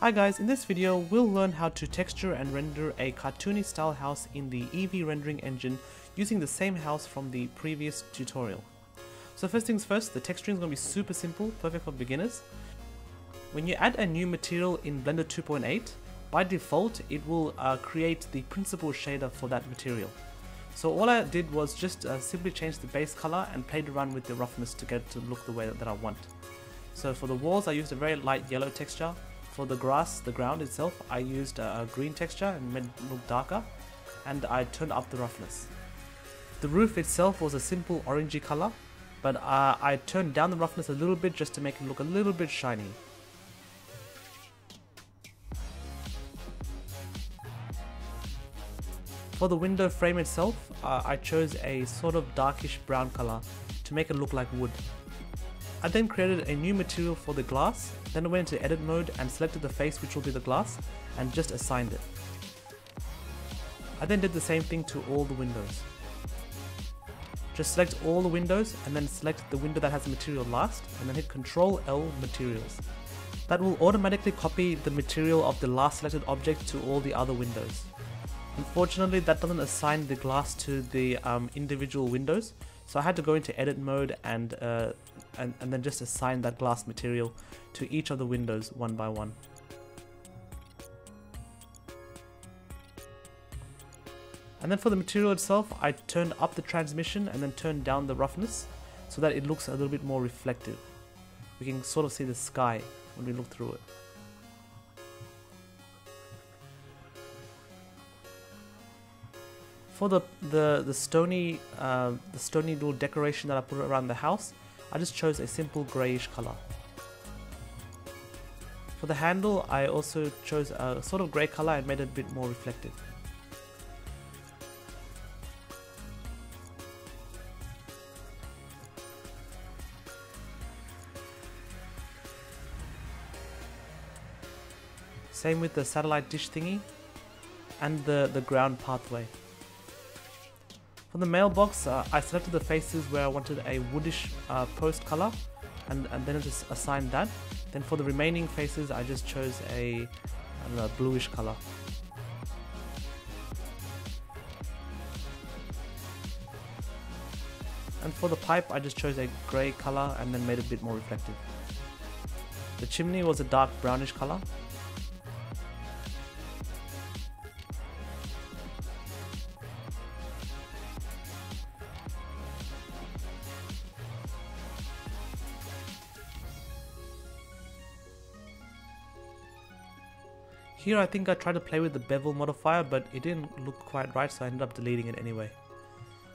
Hi guys, in this video we'll learn how to texture and render a cartoony style house in the Eevee rendering engine using the same house from the previous tutorial. So first things first, the texturing is going to be super simple, perfect for beginners. When you add a new material in Blender 2.8, by default it will create the principal shader for that material. So all I did was just simply change the base color and played around with the roughness to get it to look the way that I want. So for the walls I used a very light yellow texture. For the grass, the ground itself, I used a green texture and made it look darker, and I turned up the roughness. The roof itself was a simple orangey color, but I turned down the roughness a little bit just to make it look a little bit shiny. For the window frame itself, I chose a sort of darkish brown color to make it look like wood. I then created a new material for the glass, then I went into edit mode and selected the face which will be the glass and just assigned it. I then did the same thing to all the windows. Just select all the windows and then select the window that has the material last and then hit Ctrl L materials. That will automatically copy the material of the last selected object to all the other windows. Unfortunately that doesn't assign the glass to the individual windows, so I had to go into edit mode and then just assign that glass material to each of the windows one by one. And then for the material itself, I turned up the transmission and then turned down the roughness so that it looks a little bit more reflective. We can sort of see the sky when we look through it. For the stony little decoration that I put around the house, I just chose a simple greyish color. For the handle, I also chose a sort of grey color and made it a bit more reflective. Same with the satellite dish thingy and the ground pathway. For the mailbox, I selected the faces where I wanted a woodish post color and then I just assigned that. Then for the remaining faces, I just chose a bluish color. And for the pipe, I just chose a grey color and then made it a bit more reflective. The chimney was a dark brownish color. Here I think I tried to play with the bevel modifier, but it didn't look quite right, so I ended up deleting it anyway.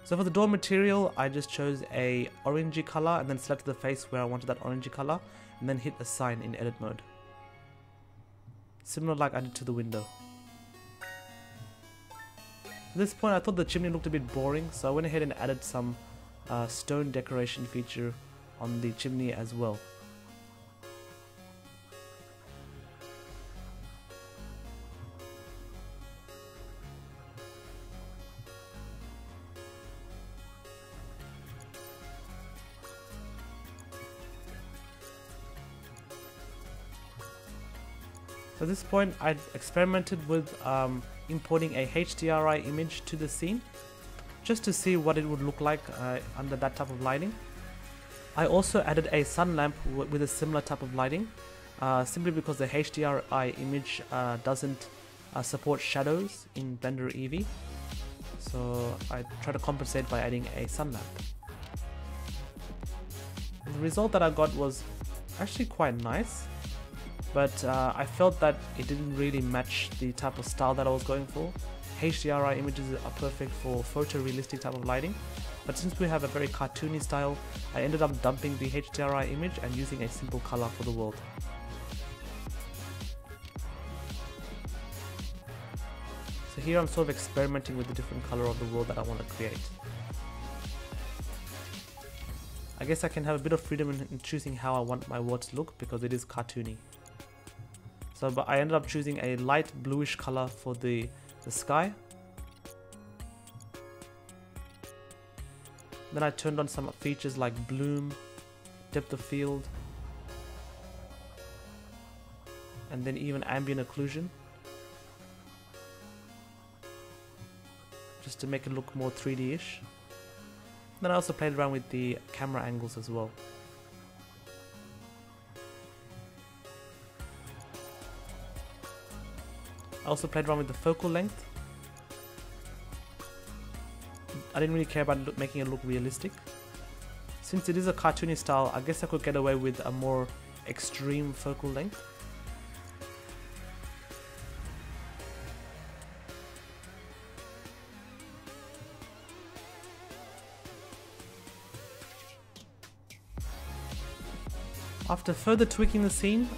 So for the door material, I just chose a orangey color and then selected the face where I wanted that orangey color and then hit assign in edit mode. Similar like I did to the window. At this point I thought the chimney looked a bit boring, so I went ahead and added some stone decoration feature on the chimney as well. So at this point I experimented with importing a HDRI image to the scene just to see what it would look like under that type of lighting. I also added a sun lamp with a similar type of lighting simply because the HDRI image doesn't support shadows in Blender Eevee, so I try to compensate by adding a sun lamp. And the result that I got was actually quite nice. But I felt that it didn't really match the type of style that I was going for. HDRI images are perfect for photorealistic type of lighting, but since we have a very cartoony style, I ended up dumping the HDRI image and using a simple color for the world. So here I'm sort of experimenting with the different color of the world that I want to create. I guess I can have a bit of freedom in choosing how I want my world to look because it is cartoony. So, but I ended up choosing a light bluish color for the sky. Then I turned on some features like bloom, depth of field, and then even ambient occlusion, just to make it look more 3D-ish. Then I also played around with the camera angles as well. I also played around with the focal length. I didn't really care about making it look realistic. Since it is a cartoony style, I guess I could get away with a more extreme focal length. After further tweaking the scene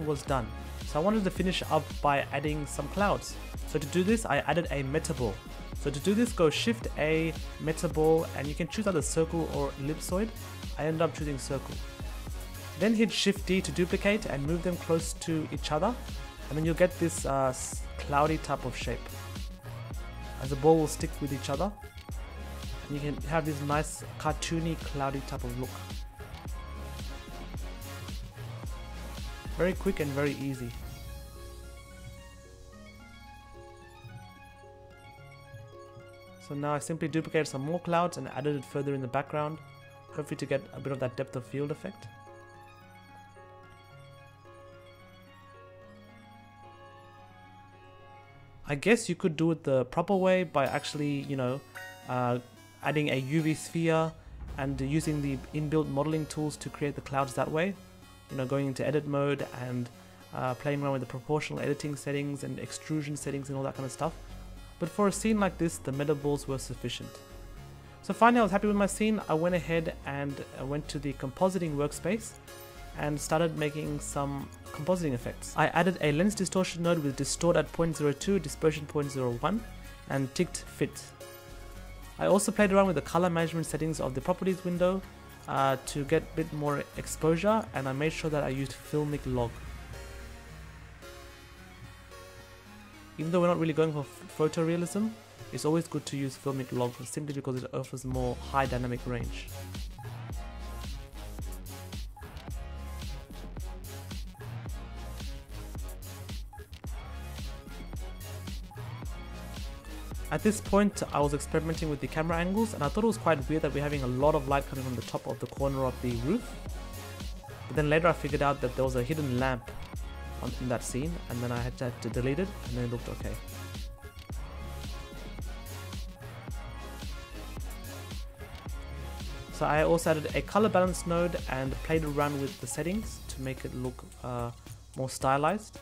was done. So I wanted to finish up by adding some clouds. So to do this, I added a meta ball. So to do this, go Shift A, meta ball, and you can choose either circle or ellipsoid. I ended up choosing circle. Then hit Shift D to duplicate and move them close to each other, and then you'll get this cloudy type of shape, as the ball will stick with each other, and you can have this nice cartoony cloudy type of look. Very quick and very easy. So now I simply duplicated some more clouds and added it further in the background, hopefully to get a bit of that depth of field effect. I guess you could do it the proper way by actually, you know, adding a UV sphere and using the inbuilt modeling tools to create the clouds that way. You know, going into edit mode and playing around with the proportional editing settings and extrusion settings and all that kind of stuff. But for a scene like this, the meta balls were sufficient. So finally, I was happy with my scene. I went ahead and went to the compositing workspace and started making some compositing effects. I added a lens distortion node with distort at 0.02, dispersion 0.01, and ticked fit. I also played around with the color management settings of the properties window to get a bit more exposure, and I made sure that I used filmic log. Even though we're not really going for photorealism, it's always good to use filmic log simply because it offers more high dynamic range. At this point, I was experimenting with the camera angles, and I thought it was quite weird that we're having a lot of light coming from the top of the corner of the roof. But then later I figured out that there was a hidden lamp in that scene, and then I had to delete it, and then it looked okay. So I also added a color balance node and played around with the settings to make it look more stylized.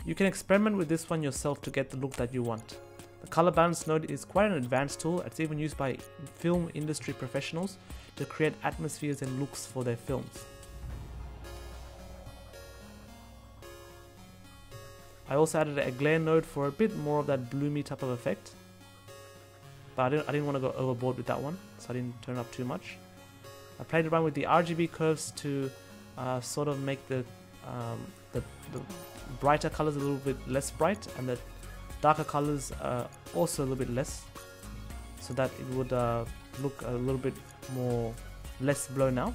You can experiment with this one yourself to get the look that you want. The color balance node is quite an advanced tool. It's even used by film industry professionals to create atmospheres and looks for their films. I also added a glare node for a bit more of that bloomy type of effect. But I didn't want to go overboard with that one, so I didn't turn up too much. I played around with the RGB curves to sort of make the brighter colors a little bit less bright, and the darker colors also a little bit less, so that it would look a little bit more less blown out.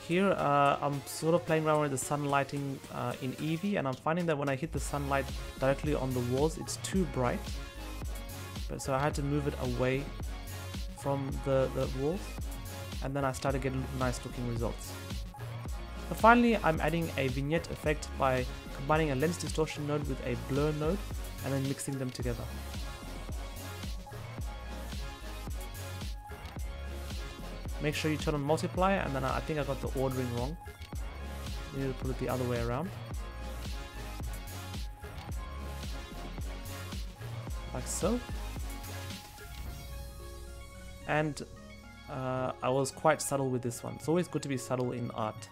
Here I'm sort of playing around with the sun lighting in Eevee, and I'm finding that when I hit the sunlight directly on the walls, it's too bright. So I had to move it away from the walls, and then I started getting nice looking results. So finally, I'm adding a vignette effect by combining a lens distortion node with a blur node and then mixing them together. Make sure you turn on multiply, and then I think I got the ordering wrong. You need to put it the other way around. Like so. And I was quite subtle with this one. It's always good to be subtle in art.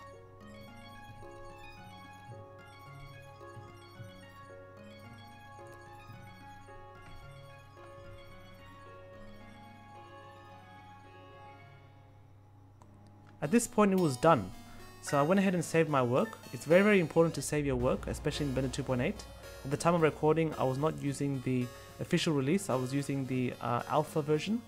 At this point it was done. So I went ahead and saved my work. It's very important to save your work, especially in Blender 2.8. At the time of recording, I was not using the official release, I was using the alpha version.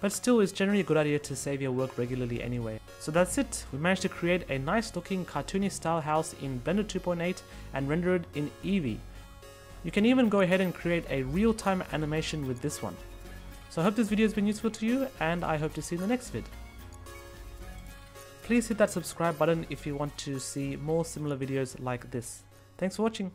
But still, it's generally a good idea to save your work regularly anyway. So that's it. We managed to create a nice looking cartoony style house in Blender 2.8 and render it in Eevee. You can even go ahead and create a real-time animation with this one. So I hope this video has been useful to you, and I hope to see you in the next vid. Please hit that subscribe button if you want to see more similar videos like this. Thanks for watching.